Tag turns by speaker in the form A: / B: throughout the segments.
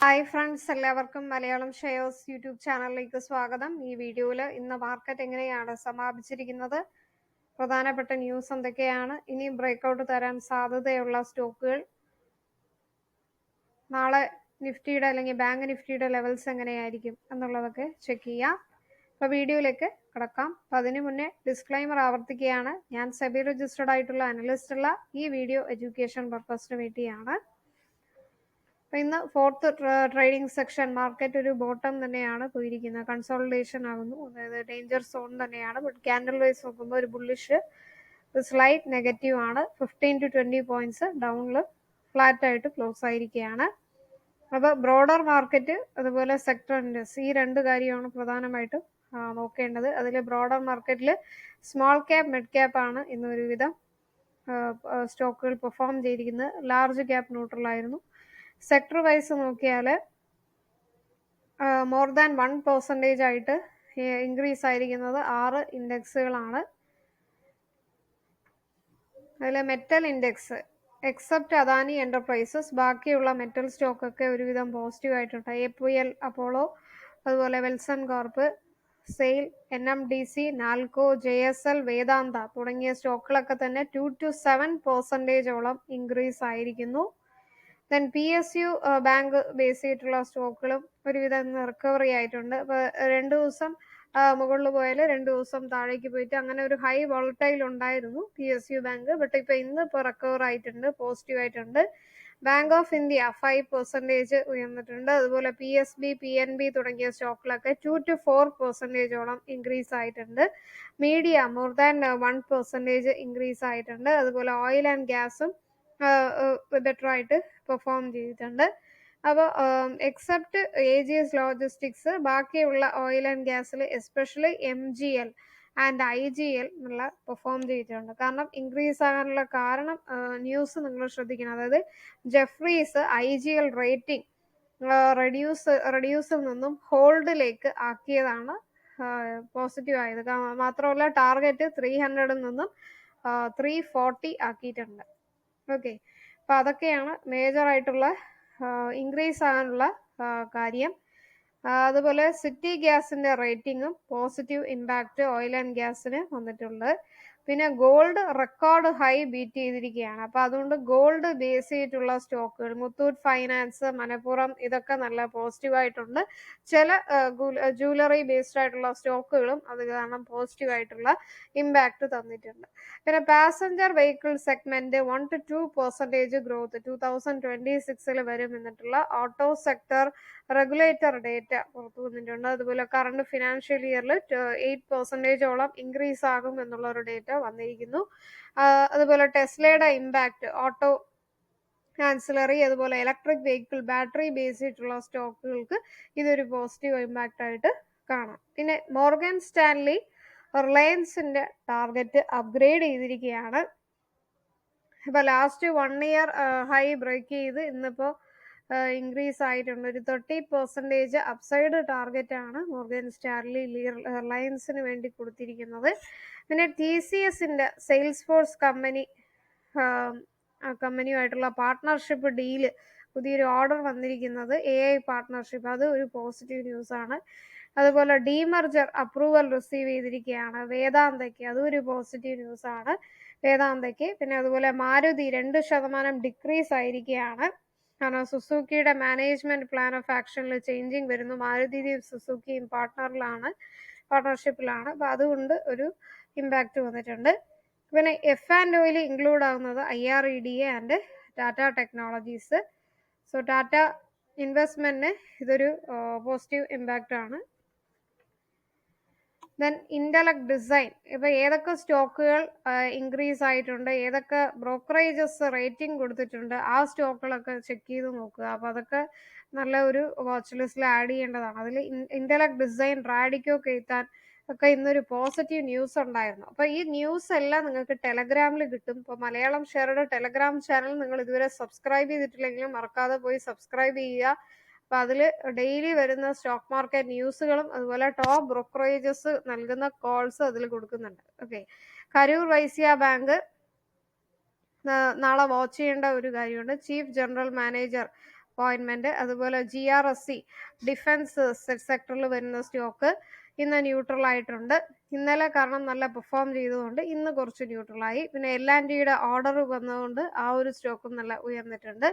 A: Hi friends, എല്ലാവർക്കും Malayalam shares YouTube ചാനലിലേക്ക് സ്വാഗതം. ഈ വീഡിയോയിൽ ഇന്ന് മാർക്കറ്റ് എങ്ങനെയാണ് സമാപിച്ചിരിക്കുന്നത്, പ്രധാനപ്പെട്ട ന്യൂസ് എന്തൊക്കെയാണ്, ഇനി ബ്രേക്ക്ഔട്ട് തരാൻ സാധ്യതയുള്ള സ്റ്റോക്കുകൾ, നാളെ നിഫ്റ്റിയുടെ അല്ലെങ്കിൽ ബാങ്ക് നിഫ്റ്റിയുടെ ലെവൽസ് എങ്ങനെയായിരിക്കും എന്നുള്ളതൊക്കെ ചെക്ക് ചെയ്യാം. അപ്പോൾ വീഡിയോയിലേക്ക് കിടക്കാം. അപ്പം അതിനു മുന്നേ ഡിസ്ക്ലൈമർ ആവർത്തിക്കുകയാണ്. ഞാൻ സെബി രജിസ്റ്റേർഡ് ആയിട്ടുള്ള അനലിസ്റ്റ് ഉള്ള ഈ വീഡിയോ എഡ്യൂക്കേഷൻ പർപ്പസിന് വേണ്ടിയാണ്. ഇന്ന് ഫോർത്ത് ട്രേഡിംഗ് സെക്ഷൻ മാർക്കറ്റ് ഒരു ബോട്ടം തന്നെയാണ് പോയിരിക്കുന്നത്. കൺസോളിഡേഷൻ ആകുന്നു, അതായത് ഡേഞ്ചർ സോൺ തന്നെയാണ്. ബട്ട് ക്യാൻഡിൽ വൈസ് നോക്കുമ്പോൾ ഒരു ബുള്ളിഷ് സ്ലൈറ്റ് നെഗറ്റീവ് ആണ്. 15 to 20 പോയിന്റ്സ് ഡൗണിൽ ഫ്ലാറ്റ് ആയിട്ട് ക്ലോസ് ആയിരിക്കുകയാണ്. അപ്പോൾ ബ്രോഡർ മാർക്കറ്റ് അതുപോലെ സെക്ടർ ഇൻഡെക്സ്, ഈ രണ്ട് കാര്യമാണ് പ്രധാനമായിട്ടും നോക്കേണ്ടത്. അതിൽ ബ്രോഡർ മാർക്കറ്റിൽ സ്മോൾ ക്യാപ്പ് മിഡ് ക്യാപ്പ് ആണ് ഇന്ന് ഒരുവിധം സ്റ്റോക്കുകൾ പെർഫോം ചെയ്തിരിക്കുന്നത്. ലാർജ് ക്യാപ്പ് ന്യൂട്രൽ ആയിരുന്നു. സെക്ടർ വൈസ് നോക്കിയാൽ മോർ ദാൻ 1% ആയിട്ട് ഇൻക്രീസ് ആയിരിക്കുന്നത് 6 ഇൻഡെക്സുകളാണ്. അതിൽ metal index except Adani enterprises, ബാക്കിയുള്ള മെറ്റൽ സ്റ്റോക്കൊക്കെ ഒരുവിധം പോസിറ്റീവ് ആയിട്ടുണ്ട്. APL അപ്പോളോ, അതുപോലെ Welson corp, sale, NMDC, Nalco, JSL, വേദാന്ത തുടങ്ങിയ സ്റ്റോക്കുകളൊക്കെ തന്നെ 2 to 7% ഇൻക്രീസ് ആയിരിക്കുന്നു. ദെൻ PSU ബാങ്ക് ബേസ് ചെയ്തിട്ടുള്ള സ്റ്റോക്കുകളും ഒരുവിധം റിക്കവറി ആയിട്ടുണ്ട്. അപ്പോൾ 2 ദിവസം മുകളിൽ പോയാൽ 2 ദിവസം താഴേക്ക് പോയിട്ട് അങ്ങനെ ഒരു ഹൈ വോളറ്റൈൽ ഉണ്ടായിരുന്നു PSU ബാങ്ക്. ബട്ട് ഇപ്പോൾ ഇന്ന് ഇപ്പോൾ റിക്കവർ ആയിട്ടുണ്ട്, പോസിറ്റീവ് ആയിട്ടുണ്ട്. ബാങ്ക് ഓഫ് ഇന്ത്യ 5% ഉയർന്നിട്ടുണ്ട്. അതുപോലെ PSB, PNB തുടങ്ങിയ സ്റ്റോക്കിലൊക്കെ 2 to 4% ഇൻക്രീസ് ആയിട്ടുണ്ട്. മീഡിയ മോർ ദാൻ 1% ഇൻക്രീസ് ആയിട്ടുണ്ട്. അതുപോലെ ഓയിൽ ആൻഡ് ഗ്യാസും ബെറ്റർ ആയിട്ട് പെർഫോം ചെയ്തിട്ടുണ്ട്. അപ്പോൾ എക്സെപ്റ്റ് AGS ലോജിസ്റ്റിക്സ്, ബാക്കിയുള്ള ഓയിൽ ആൻഡ് ഗ്യാസിൽ എസ്പെഷ്യലി MGL ആൻഡ് IGL എന്നുള്ള പെർഫോം ചെയ്തിട്ടുണ്ട്. കാരണം ഇൻക്രീസ് ആകാനുള്ള കാരണം ന്യൂസ് നിങ്ങൾ ശ്രദ്ധിക്കണം. അതായത് ജെഫ്രീസ് IGL റേറ്റിംഗ് റെഡ്യൂസിൽ നിന്നും ഹോൾഡിലേക്ക് ആക്കിയതാണ് പോസിറ്റീവ് ആയത്. മാത്രമല്ല ടാർഗറ്റ് 300 നിന്നും 340 ആക്കിയിട്ടുണ്ട്. ഓക്കെ, അപ്പൊ അതൊക്കെയാണ് മേജർ ആയിട്ടുള്ള ഇൻക്രീസ് ആകാനുള്ള കാര്യം. അതുപോലെ സിറ്റി ഗ്യാസിന്റെ റേറ്റിംഗും പോസിറ്റീവ് ഇമ്പാക്റ്റ് ഓയിൽ ആൻഡ് ഗ്യാസിന് വന്നിട്ടുണ്ട്. പിന്നെ ഗോൾഡ് റെക്കോർഡ് ഹൈ ബീറ്റ് ചെയ്തിരിക്കുകയാണ്. അപ്പൊ അതുകൊണ്ട് ഗോൾഡ് ബേസ് ചെയ്തിട്ടുള്ള സ്റ്റോക്കുകൾ, മുത്തൂറ്റ് ഫൈനാൻസ്, മനപ്പുറം, ഇതൊക്കെ നല്ല പോസിറ്റീവ് ആയിട്ടുണ്ട്. ചില ജൂവലറി ബേസ്ഡ് ആയിട്ടുള്ള സ്റ്റോക്കുകളും അത് കാരണം പോസിറ്റീവ് ആയിട്ടുള്ള ഇമ്പാക്ട് തന്നിട്ടുണ്ട്. പിന്നെ passenger vehicle segment 1 to 2% growth 2026 വരും എന്നിട്ടുള്ള ഓട്ടോ സെക്ടർ റെഗുലേറ്റർ ഡേറ്റ പുറത്തു വന്നിട്ടുണ്ട്. അതുപോലെ കറണ്ട് ഫിനാൻഷ്യൽ ഇയറിൽ 8% ഇൻക്രീസ് ആകും എന്നുള്ള ഒരു ഡേറ്റ വന്നിരിക്കുന്നു. അതുപോലെ ടെസ്ലയുടെ ഇമ്പാക്ട് ഓട്ടോ ആൻസിലറി, അതുപോലെ ഇലക്ട്രിക് വെഹിക്കിൾ, ബാറ്ററി ബേസ് ചെയ്തിട്ടുള്ള സ്റ്റോക്കുകൾക്ക് ഇതൊരു പോസിറ്റീവ് ഇമ്പാക്റ്റ് ആയിട്ട് കാണാം. പിന്നെ മോർഗൻ സ്റ്റാൻലി റിലയൻസിന്റെ ടാർഗറ്റ് അപ്ഗ്രേഡ് ചെയ്തിരിക്കുകയാണ്. ഇപ്പൊ ലാസ്റ്റ് 1 year ഹൈ ബ്രേക്ക് ചെയ്ത് ഇന്നിപ്പോ ഇൻക്രീസ് ആയിട്ടുണ്ട്. ഒരു 30% അപ്സൈഡ് ടാർഗറ്റ് ആണ് മോർഗൻ സ്റ്റാൻലി റിലയൻസിന് വേണ്ടി കൊടുത്തിരിക്കുന്നത്. പിന്നെ TCSന്റെ സെയിൽസ് ഫോഴ്സ് കമ്പനിയുമായിട്ടുള്ള പാർട്ട്ണർഷിപ്പ് ഡീല്, പുതിയൊരു ഓർഡർ വന്നിരിക്കുന്നത് AI പാർട്ട്ണർഷിപ്പ്, അത് ഒരു പോസിറ്റീവ് ന്യൂസ് ആണ്. അതുപോലെ ഡീമർജർ അപ്രൂവൽ റിസീവ് ചെയ്തിരിക്കുകയാണ് വേദാന്തയ്ക്ക്, അതും ഒരു പോസിറ്റീവ് ന്യൂസ് ആണ് വേദാന്തയ്ക്ക്. പിന്നെ അതുപോലെ മാരുതി 2% ഡിക്രീസ് ആയിരിക്കുകയാണ്. കാരണം സുസുക്കിയുടെ മാനേജ്മെന്റ് പ്ലാൻ ഓഫ് ആക്ഷനിൽ ചേഞ്ചിങ് വരുന്നു. മാരുതിയും സുസുക്കിയും പാർട്ട്ണർഷിപ്പിലാണ്. അപ്പൊ അതുകൊണ്ട് ഒരു ഇമ്പാക്റ്റ് വന്നിട്ടുണ്ട്. പിന്നെ F&Oയിൽ ഇൻക്ലൂഡ് ആകുന്നത് IREDA and Tata Technologies. So Tata ഇൻവെസ്റ്റ്മെന്റിന് ഇതൊരു പോസിറ്റീവ് ഇമ്പാക്റ്റ് ആണ്. ദെൻ ഇന്റലക്ട് ഡിസൈൻ, ഇപ്പൊ ഏതൊക്കെ സ്റ്റോക്കുകൾ ഇൻക്രീസ് ആയിട്ടുണ്ട്, ഏതൊക്കെ ബ്രോക്കറേജസ് റേറ്റിംഗ് കൊടുത്തിട്ടുണ്ട്, ആ സ്റ്റോക്കുകളൊക്കെ ചെക്ക് ചെയ്ത് നോക്കുക. അപ്പൊ അതൊക്കെ നല്ല ഒരു വാച്ച് ലിസ്റ്റിൽ ആഡ് ചെയ്യേണ്ടതാണ്. അതിൽ ഇന്റലക്ട് ഡിസൈൻ, റാഡിക്കോ, കെയ്ത്താൻ ഒക്കെ ഇന്നൊരു പോസിറ്റീവ് ന്യൂസ് ഉണ്ടായിരുന്നു. അപ്പൊ ഈ ന്യൂസ് എല്ലാം നിങ്ങൾക്ക് ടെലഗ്രാമിൽ കിട്ടും. ഇപ്പൊ മലയാളം ഷെയറുടെ ടെലഗ്രാം ചാനൽ നിങ്ങൾ ഇതുവരെ സബ്സ്ക്രൈബ് ചെയ്തിട്ടില്ലെങ്കിലും മറക്കാതെ പോയി സബ്സ്ക്രൈബ് ചെയ്യുക. അപ്പൊ അതിൽ ഡെയിലി വരുന്ന സ്റ്റോക്ക് മാർക്കറ്റ് ന്യൂസുകളും അതുപോലെ ടോപ്പ് ബ്രോക്കറേജസ് നൽകുന്ന കോൾസ് അതിൽ കൊടുക്കുന്നുണ്ട്. ഓക്കെ, കരൂർ വൈശ്യ ബാങ്ക് നാളെ വാച്ച് ചെയ്യേണ്ട ഒരു കാര്യമുണ്ട്. ചീഫ് ജനറൽ മാനേജർ അപ്പോയിൻമെന്റ്, അതുപോലെ GRSC ഡിഫൻസ് സെക്ടറിൽ വരുന്ന സ്റ്റോക്ക് ഇന്ന് ന്യൂട്രൽ ആയിട്ടുണ്ട്. ഇന്നലെ കാരണം നല്ല പെർഫോം ചെയ്തതുകൊണ്ട് ഇന്ന് കുറച്ച് ന്യൂട്രലായി. പിന്നെ L&Tയുടെ ഓർഡർ വന്നതുകൊണ്ട് ആ ഒരു സ്റ്റോക്കും നല്ല ഉയർന്നിട്ടുണ്ട്.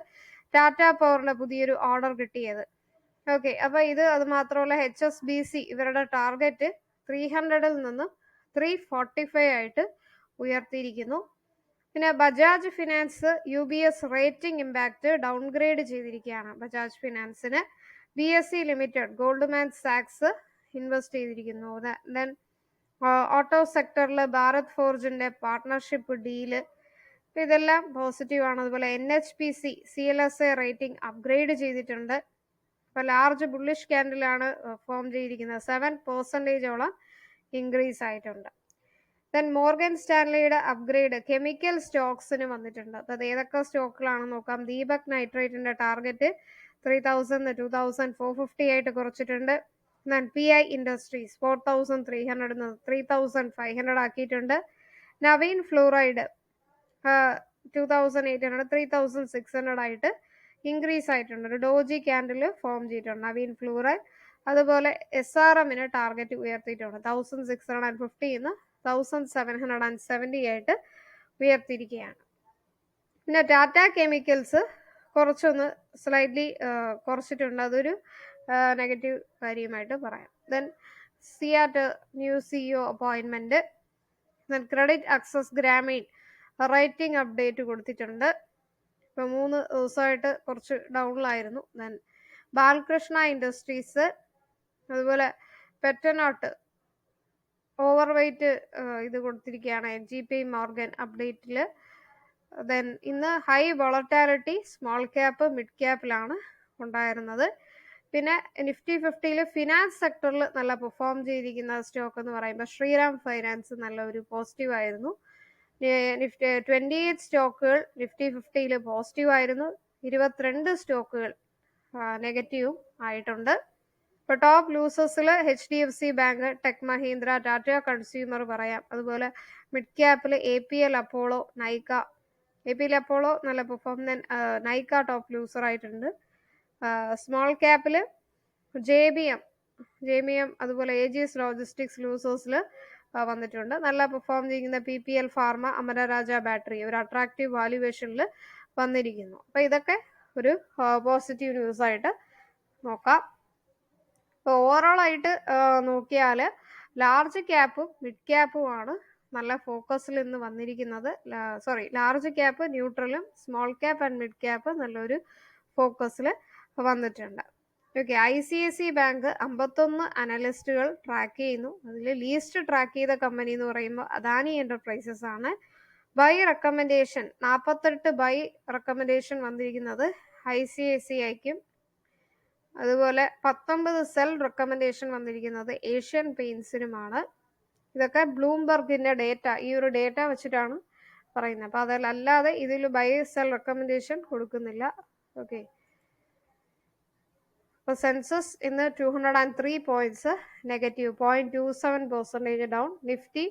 A: ടാറ്റ പവറിന്റെ പുതിയൊരു ഓർഡർ കിട്ടിയത്. ഓക്കെ, അപ്പൊ അത് മാത്രമല്ല HSBC ഇവരുടെ ടാർഗറ്റ് 300-ൽ നിന്നും 345 ആയിട്ട് ഉയർത്തിയിരിക്കുന്നു. പിന്നെ Bajaj Finance UBS rating impact downgrade ചെയ്തിരിക്കുകയാണ്. ബജാജ് ഫിനാൻസിന് BSE ലിമിറ്റഡ് ഗോൾഡ്മാൻ സാക്സ് ഇൻവെസ്റ്റ് ചെയ്തിരിക്കുന്നു. ദെൻ ഓട്ടോ സെക്ടറിൽ ഭാരത് ഫോർജിന്റെ പാർട്ട്ണർഷിപ്പ് ഡീല്, ഇതെല്ലാം പോസിറ്റീവ് ആണ്. അതുപോലെ NHPC CLSA റേറ്റിംഗ് അപ്ഗ്രേഡ് ചെയ്തിട്ടുണ്ട്. അപ്പോൾ ലാർജ് ബുള്ളിഷ് ക്യാൻഡിലാണ് ഫോം ചെയ്തിരിക്കുന്നത്. 7% ഇൻക്രീസ് ആയിട്ടുണ്ട്. ദെൻ മോർഗൻ സ്റ്റാൻലിയുടെ അപ്ഗ്രേഡ് കെമിക്കൽ സ്റ്റോക്സിന് വന്നിട്ടുണ്ട്. അത് ഏതൊക്കെ സ്റ്റോക്കുകളാണെന്ന് നോക്കാം. ദീപക് നൈട്രേറ്റിന്റെ ടാർഗറ്റ് 3000 2450 ആയിട്ട് കുറച്ചിട്ടുണ്ട്. ദെൻ PI ഇൻഡസ്ട്രീസ് 4300 3500 ആക്കിയിട്ടുണ്ട്. നവീൻ ഫ്ലൂറൈഡ് 2800 3600 ആയിട്ട് ഇൻക്രീസ് ആയിട്ടുണ്ട്. ഒരു ഡോജി ക്യാൻഡിൽ ഫോം ചെയ്തിട്ടുണ്ട് നവീൻ ഫ്ലൂറൈഡ്. അതുപോലെ SRMന് ടാർഗറ്റ് ഉയർത്തിയിട്ടുണ്ട്. 1650 1770 ആയിട്ട് ഉയർത്തിയിരിക്കുകയാണ്. പിന്നെ ടാറ്റ കെമിക്കൽസ് കുറച്ചൊന്ന് സ്ലൈറ്റ്ലി കുറച്ചിട്ടുണ്ട്. അതൊരു നെഗറ്റീവ് കാര്യമായിട്ട് പറയാം. ദെൻ സിയാറ്റ് ന്യൂ CEO അപ്പോയിൻമെന്റ്. Then credit access Grameen rating update കൊടുത്തിട്ടുണ്ട്. ഇപ്പൊ 3 ദിവസമായിട്ട് കുറച്ച് ഡൗണിലായിരുന്നു. ദെൻ ബാലകൃഷ്ണ ഇൻഡസ്ട്രീസ്, അതുപോലെ പെറ്റനോട്ട് ഓവർ വെയിറ്റ് ഇത് കൊടുത്തിരിക്കുകയാണ് JP മോർഗൻ അപ്ഡേറ്റിൽ. ദെൻ ഇന്ന് high volatility small cap mid ക്യാപ്പിലാണ് ഉണ്ടായിരുന്നത്. പിന്നെ Nifty 50-ൽ ഫിനാൻസ് സെക്ടറിൽ നല്ല പെർഫോം ചെയ്തിരിക്കുന്ന സ്റ്റോക്ക് എന്ന് പറയുമ്പോൾ ശ്രീറാം ഫൈനാൻസ് നല്ല ഒരു പോസിറ്റീവ് ആയിരുന്നു. 28 സ്റ്റോക്കുകൾ Nifty 50-ൽ പോസിറ്റീവ് ആയിരുന്നു. 22 സ്റ്റോക്കുകൾ നെഗറ്റീവും ആയിട്ടുണ്ട്. ഇപ്പൊ ടോപ്പ് ലൂസേഴ്സിൽ HDFC bank, Tech Mahindra, Tata consumer പറയാം. അതുപോലെ മിഡ് ക്യാപ്പിൽ APL അപ്പോളോ, നൈക്ക. APL അപ്പോളോ നല്ല പെർഫോം, നൈക്ക ടോപ്പ് ലൂസർ ആയിട്ടുണ്ട്. സ്മോൾ ക്യാപ്പിൽ JBM അതുപോലെ AGS ലോജിസ്റ്റിക്സ് ലൂസേഴ്സിൽ വന്നിട്ടുണ്ട്. നല്ല പെർഫോം ചെയ്യുന്ന PPL pharma, Amara Raja battery ഒരു അട്രാക്റ്റീവ് വാല്യുവേഷനിൽ വന്നിരിക്കുന്നു. അപ്പൊ ഇതൊക്കെ ഒരു പോസിറ്റീവ് ന്യൂസ് ആയിട്ട് നോക്കാം. അപ്പോൾ ഓവറോൾ ആയിട്ട് നോക്കിയാൽ ലാർജ് ക്യാപ്പും മിഡ് ക്യാപ്പുമാണ് നല്ല ഫോക്കസിൽ ഇന്ന് വന്നിരിക്കുന്നത്. ലാർജ് ക്യാപ്പ് ന്യൂട്രലും small cap and mid cap നല്ലൊരു ഫോക്കസിൽ വന്നിട്ടുണ്ട്. ഓക്കെ, ICICI ബാങ്ക് 51 അനലിസ്റ്റുകൾ ട്രാക്ക് ചെയ്യുന്നു. അതിൽ ലീസ്റ്റ് ട്രാക്ക് ചെയ്ത കമ്പനി എന്ന് പറയുമ്പോൾ അദാനി എന്റർപ്രൈസസ് ആണ്. ബൈ റെക്കമെൻഡേഷൻ 48 ബൈ റെക്കമെൻഡേഷൻ വന്നിരിക്കുന്നത് ICICIക്കും. അതുപോലെ 19 സെൽ റെക്കമെൻഡേഷൻ വന്നിരിക്കുന്നത് ഏഷ്യൻ പെയിന്റ്സിനുമാണ്. ഇതൊക്കെ ബ്ലൂംബർഗിന്റെ ഡേറ്റ, ഈ ഒരു ഡേറ്റ വെച്ചിട്ടാണ് പറയുന്നത്. അപ്പൊ അതല്ലാതെ ഇതിൽ ബൈ സെൽ റെക്കമെൻഡേഷൻ കൊടുക്കുന്നില്ല. ഓക്കെ, അപ്പൊ സെൻസസ് ഇന്ന് 203 points negative, 0.27% down. Nifty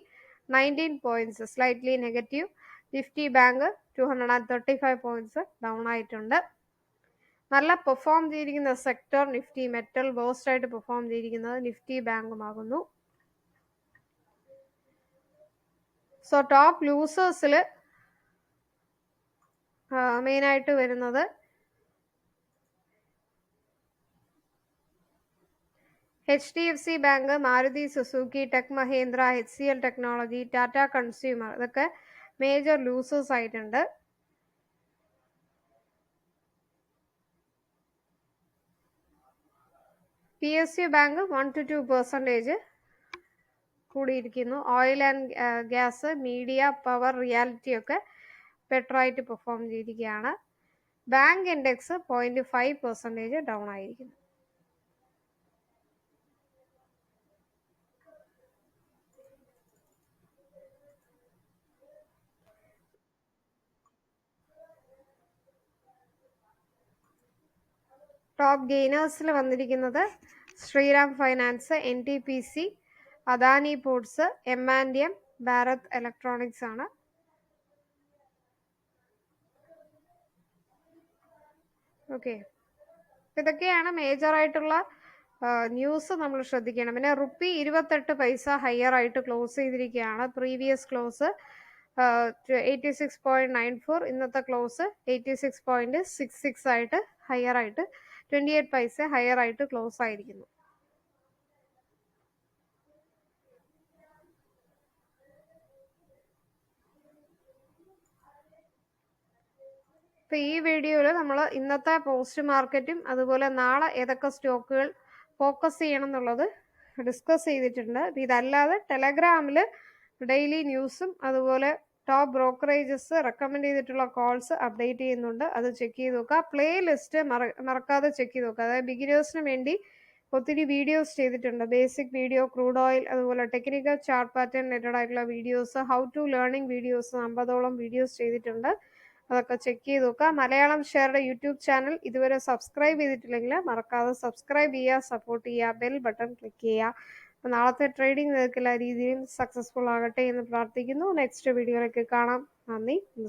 A: 19 points slightly negative. Nifty bank 235 points down ആയിട്ടുണ്ട്. നല്ല പെർഫോം ചെയ്തിരിക്കുന്ന സെക്ടർ നിഫ്റ്റി മെറ്റൽ, വേഴ്സ്റ്റ് ആയിട്ട് പെർഫോം ചെയ്തിരിക്കുന്നത് നിഫ്റ്റി ബാങ്കുമാകുന്നു. സോ ടോപ്പ് ലൂസേഴ്സിൽ മെയിൻ ആയിട്ട് വരുന്നത് HDFC bank, Maruti Suzuki, Tech Mahindra, HCL technology, Tata consumer, ഇതൊക്കെ മേജർ ലൂസേഴ്സ് ആയിട്ടുണ്ട്. PSU ബാങ്ക് 1 to 2% കൂടിയിരിക്കുന്നു. Oil and gas, media, power, reality ഒക്കെ ബെറ്റർ ആയിട്ട് പെർഫോം ചെയ്തിരിക്കുകയാണ്. ബാങ്ക് ഇൻഡെക്സ് 0.5% ഡൗൺ ആയിരിക്കുന്നു. ടോപ്പ് ഗെയിനേഴ്സിൽ വന്നിരിക്കുന്നത് Shriram finance, NTPC, Adani ports, M&M, Bharat electronics ആണ്. ഓക്കെ, ഇതൊക്കെയാണ് മേജറായിട്ടുള്ള ന്യൂസ് നമ്മൾ ശ്രദ്ധിക്കണം. പിന്നെ റുപ്പി 28 പൈസ ഹയർ ആയിട്ട് ക്ലോസ് ചെയ്തിരിക്കുകയാണ്. പ്രീവിയസ് ക്ലോസ് 86.94, ഇന്നത്തെ ക്ലോസ് 86.66 ആയിട്ട് ഹയർ ആയിട്ട് 28 പൈസ ഹയർ ആയിട്ട് ക്ലോസ് ആയിരിക്കുന്നു. ഇപ്പൊ ഈ വീഡിയോയിൽ നമ്മൾ ഇന്നത്തെ പോസ്റ്റ് മാർക്കറ്റും അതുപോലെ നാളെ ഏതൊക്കെ സ്റ്റോക്കുകൾ ഫോക്കസ് ചെയ്യണം എന്നുള്ളത് ഡിസ്കസ് ചെയ്തിട്ടുണ്ട്. ഇതല്ലാതെ ടെലഗ്രാമിൽ ഡെയിലി ന്യൂസും അതുപോലെ ടോപ്പ് ബ്രോക്കറേജസ് റെക്കമെൻഡ് ചെയ്തിട്ടുള്ള കോൾസ് അപ്ഡേറ്റ് ചെയ്യുന്നുണ്ട്. അത് ചെക്ക് ചെയ്ത് നോക്കുക. പ്ലേ ലിസ്റ്റ് മറക്കാതെ ചെക്ക് ചെയ്ത് നോക്കുക. അതായത് ബിഗിനേഴ്സിന് വേണ്ടി ഒത്തിരി വീഡിയോസ് ചെയ്തിട്ടുണ്ട്. ബേസിക് വീഡിയോ, ക്രൂഡ് ഓയിൽ, അതുപോലെ ടെക്നിക്കൽ ചാർട്ട് പാറ്റേൺ റിലേറ്റഡ് ആയിട്ടുള്ള videos, how to learning videos 50ഓളം വീഡിയോസ് ചെയ്തിട്ടുണ്ട്. അതൊക്കെ ചെക്ക് ചെയ്ത് നോക്കുക. മലയാളം ഷെയറുടെ യൂട്യൂബ് ചാനൽ ഇതുവരെ സബ്സ്ക്രൈബ് ചെയ്തിട്ടില്ലെങ്കിൽ മറക്കാതെ സബ്സ്ക്രൈബ് ചെയ്യുക, സപ്പോർട്ട് ചെയ്യുക, ബെൽ ബട്ടൺ ക്ലിക്ക് ചെയ്യുക. നാളത്തെ ട്രേഡിംഗ് നിങ്ങൾക്ക് എല്ലാ രീതിയിലും സക്സസ്ഫുൾ ആകട്ടെ എന്ന് പ്രാർത്ഥിക്കുന്നു. നെക്സ്റ്റ് വീഡിയോയിലേക്ക് കാണാം. നന്ദി.